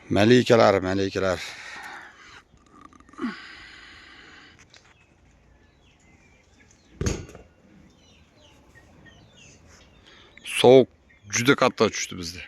Malikalar, malikalar. Sovuq juda qattiq tushdi bizda.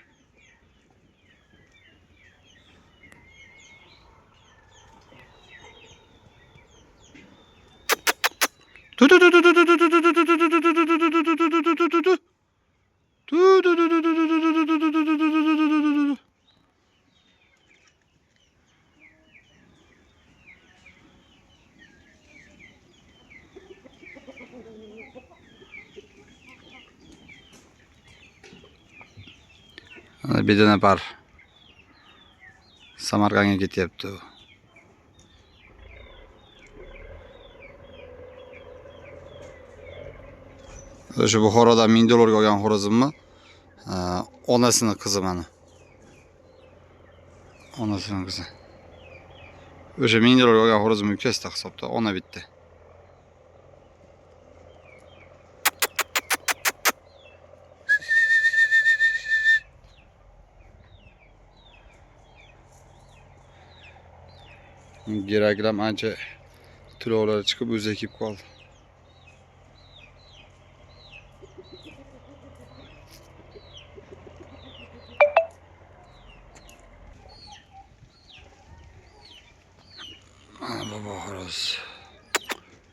Bir dana par Samarqandga ketyapti. O'sha Buxorodan $1000 olgan xo'rozimmi? Onasini qizi mana. Onasini qizi. O'sha $1000 olgan xo'rozimni ukasida hisobda, ona bitta. Geraklam ancha tulovlari chiqib o'zi ekib qoldi. Baba xo'roz.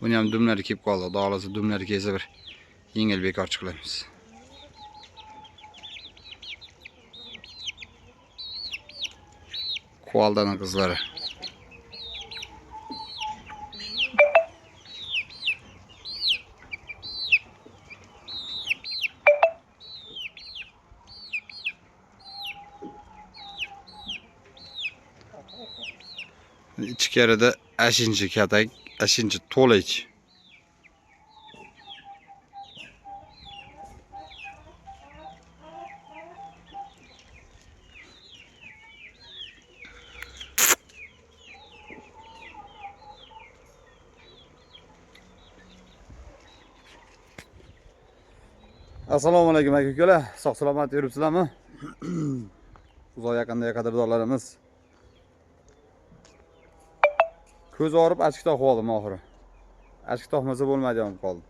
Buni ham dumlari kelib qoldi. Xudo xolasa dumlari kelsa bir yengil bekor chiqamiz. Kualdani qizlari. İçkarida 5-chi katak, 5-chi to'lik. Assalomu alaykum aka-ukalar. Sog' salomat yuribsizlarmi? Uzoq yaqinda qadrdonlarimiz. Ko'z og'rib achchiqtoq qoldim oxiri. Achchiqtoqmasa bo'lmaydigan qoldi.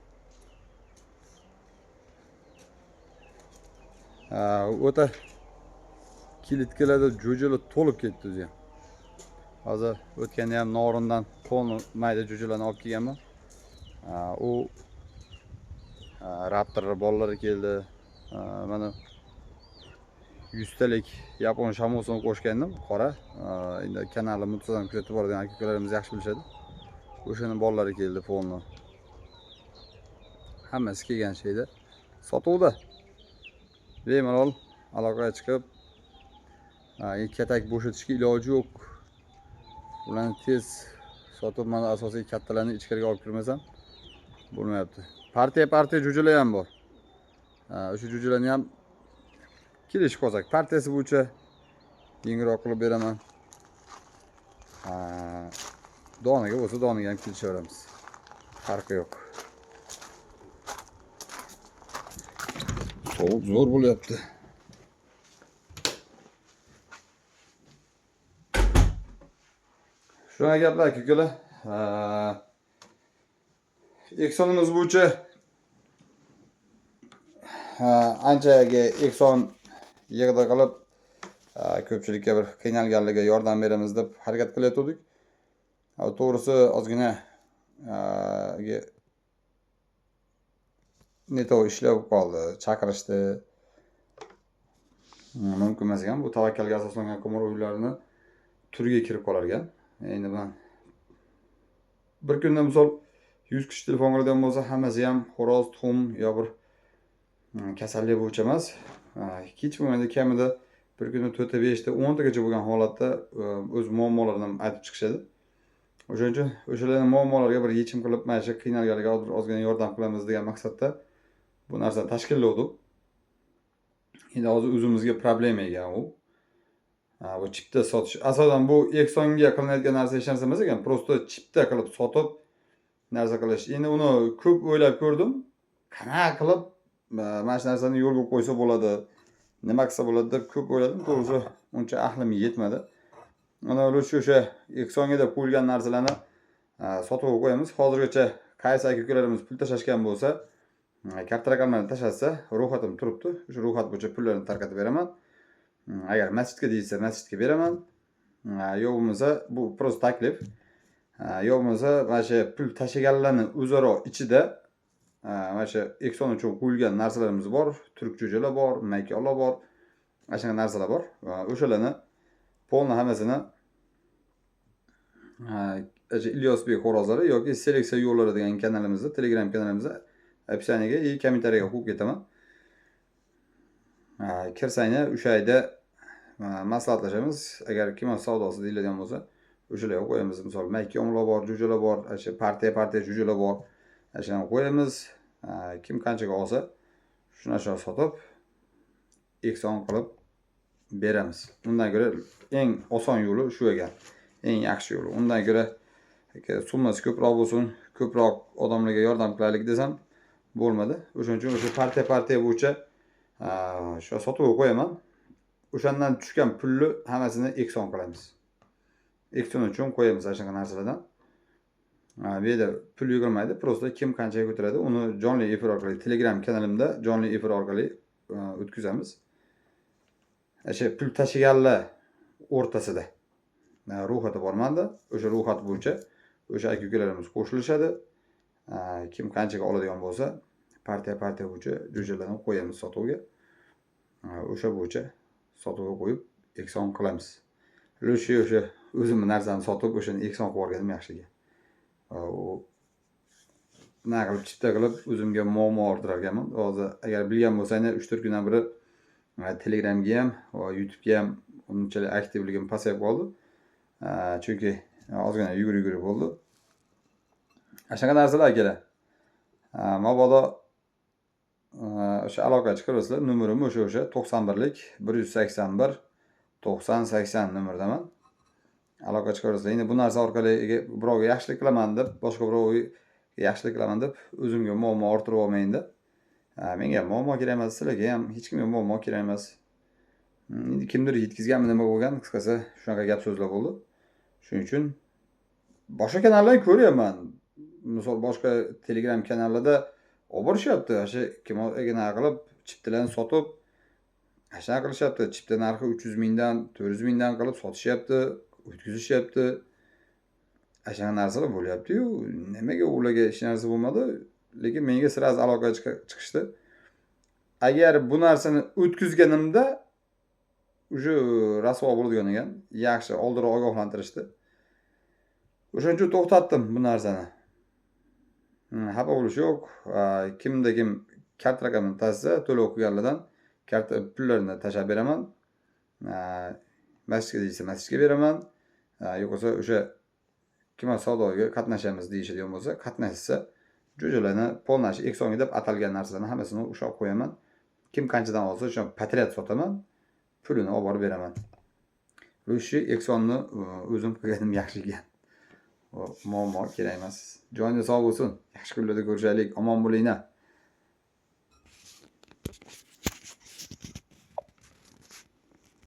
O'ta kilitkalarda jo'jalar to'lib ketdi o'zi ham. Hozir o'tganda ham Norindan qo'lni mayda jo'jalarni olib kelganman. U Raptor bolalari keldi. Mana 100 talik yapon shamosini qo'shgandim, qora. Endi kanalni muntazam kuzatib boradigan aka-ukalarimiz yaxshi bilishadi. O'shaning bolalari keldi polni. Hammasi kelgan şeyda sotuvda. Bemalol aloqaga chiqib, katak bo'shatishga iloji yo'q. Ularni tez sotib, mana asosiy kattalarni ichkariga olib kirmasam bo'lmayapti. Partiya jo'jalar ham bor. O'sha jo'jalarni ham kelish kozak. Partiyasi bo'yicha yengilroq qilib beraman. Doniga bo'lsa doniga ham kelishaveramiz. Farqi yo'q. Sovuq zo'r bo'lyapti. Shunga gaplar aka-ukalar. Eksonimiz bo'yicha anchaga ekson yig'da qilib ko'pchilikka bir qiynalganligiga yordam beramiz deb harakat qilayotgandik. To'g'risi ozgina neto ishlab qoldi, chaqirishdi. Mumkin emas ekan, bu tavakkalga asoslangan ko'mir uylarini turiga kirib qolar ekan. Endi men bir kunda misol 100 kishi telefon qiladigan bo'lsa, hammasi ham xo'roz, tuxum yo bir kasallik bo'yicha emas. Hech bo'lmaganda kamida bir kunda 4-5 ta 10 tagacha bo'lgan holatda o'z muammolarini aytib chiqishadi. O'shaning uchun o'shalarning muammolariga bir yechim qilib, mana shu qiynalganlarga ozgina yordam qilamiz degan maqsadda bu narsani tashkillovdik. Endi hozir o'zimizga problema ekan u. Bu chipta sotish. Asosan bu eksonga qilinadigan narsa hech narsa emas ekan. Prosta chipta qilib sotib narsa qilish. Endi uni ko'p o'ylab ko'rdim. Qanaqa qilib mana shu narsani yo'lga qo'ysa bo'ladi, nima qilsa bo'ladi deb ko'p o'yladim. To'g'risi uncha aqlim yetmadi. Ana o'sha eksonga deb qo'yilgan narsalarni sotib qo'yamiz. Hozirgacha qaysi aka-ukalarimiz pul tashashgan bo'lsa, karta raqamlarni tashlatsa, ro'yxatim turibdi. O'sha ro'yxat bo'yicha pullarni tarqatib beraman. Agar masjidga deysa, masjidga beraman. Yo'q bo'lmasa, bu prosta taklif. Yo'q bo'lmasa, mana shu pul tashaganlarning o'zaro ichida mana shu ekson uchun qo'yilgan narsalarimiz bor. Turk jo'jalar bor, maykalar bor. Mana shunday narsalar bor. O'shalarni polni hammasini Ilyosbek xo'rozlari yoki seleksiya yo'llari degan kanalimizda, Telegram kanalimizda opsiyaniga va kommentariyaga qo'yib ketaman. Kirsanglar o'sha yerda maslahatlashamiz. Agar kimyo savdosi deyiladigan bo'lsa, o'shalarga qo'yamiz. Misol, maykiyomlar bor, jo'jalar bor, partiya jo'jalar bor. Shuni qo'yamiz. Kim qanchaga olsa, shuni sotib, ekson qilib beramiz. Undan ko'ra eng oson yo'li shu ekan. Eng yaxshi yo'li. Undan ko'ra summasi ko'proq bo'lsin, ko'proq odamlarga yordam qilaylik desam bo'lmadi. O'shuning uchun o'sha partiya bo'yicha shu sotib qo'yaman. O'shandan tushgan pulni hammasini ekson qilamiz. Ekson uchun qo'yamiz ana shunaqa narsalardan. Bu yerda pul yig'ilmaydi, prosta kim qanchaga ko'taradi, uni jonli efir orqali Telegram kanalimda jonli efir orqali o'tkazamiz. O'sha pul tashiganlar o'rtasida ro'yxati bor menda. O'sha ro'yxat bo'yicha o'sha aka-ukalarimiz qo'shilishadi. Kim qanchaga oladigan bo'lsa, partiya bo'yicha jo'jalarni qo'yamiz sotuvga. O'sha bo'yicha sotuvga qo'yib ekson qilamiz. O'sha o'zimning narsani sotib, o'shani ekson qilib olganim yaxshigi. Nima qilib chipta qilib o'zimga muammo orttirar ekanman. Hozir agar bilgan bo'lsanglar 3-4 kundan beri Telegramga ham va YouTube'ga ham unchalik aktivligim pasayib qoldi. Chunki ozgina yugurib bo'ldi. Shunaqa narsalar kerak. Mabodo o'sha aloqa chiqarasizlar. Nomerim o'sha 91lik 181 90 80 nomerdaman. Aloqa chiqarasizlar. Endi bu narsa orqali birovga yaxshilik qilaman deb, boshqa birovga yaxshilik qilaman deb o'zimga muammo orttirib olmayin deb. Menga muammo kerak emas, sizlarga ham hech kimga muammo kerak emas. Endi kimdir yetkazganmi nima bo'lgan, qisqasi shunaqa gap so'zlar bo'ldi. Shuning uchun boshqa kanallarni ko'ryapman. Misol boshqa Telegram kanallarda olib borishyapti. O'sha kimga qilib chiptalarni sotib, shunaqa qilishyapti. Chipta narxi 300 mingdan, 400 mingdan qilib sotishyapti, o'tkazishyapti. Shunaqa narsalar bo'lyapti-yu. Nimaga ularga hech narsa bo'lmadi? Lekin menga sirasi aloqa chiqishdi. Agar bu narsani o'tkazganimda o'sha rasvo bo'ladigan ekan. Yaxshi oldinroq ogohlantirishdi. O'shaning uchun to'xtatdim bu narsani. Xafa bo'lish yo'q. Kimda kim kart raqamini tashsa, to'lov qilganlardan karta pullarini tashab beraman. Masjidga deysa, masjidga beraman. Yo'qsa o'sha kimyo savdoga qatnashamiz deyishadigan bo'lsa, qatnashsa, jo'jalarni polnash eksonga deb atalgan narsalarni hammasini ushlab qo'yaman. Kim qanchadan olsa, o'sha patriot sotaman, pulini olib borib beraman. O'sha eksonni o'zim qilganim yaxshi ekan. Muammo kerak emas. Joningiz sog' bo'lsin. Yaxshi kunlarda ko'rishaylik. Omon bo'linglar.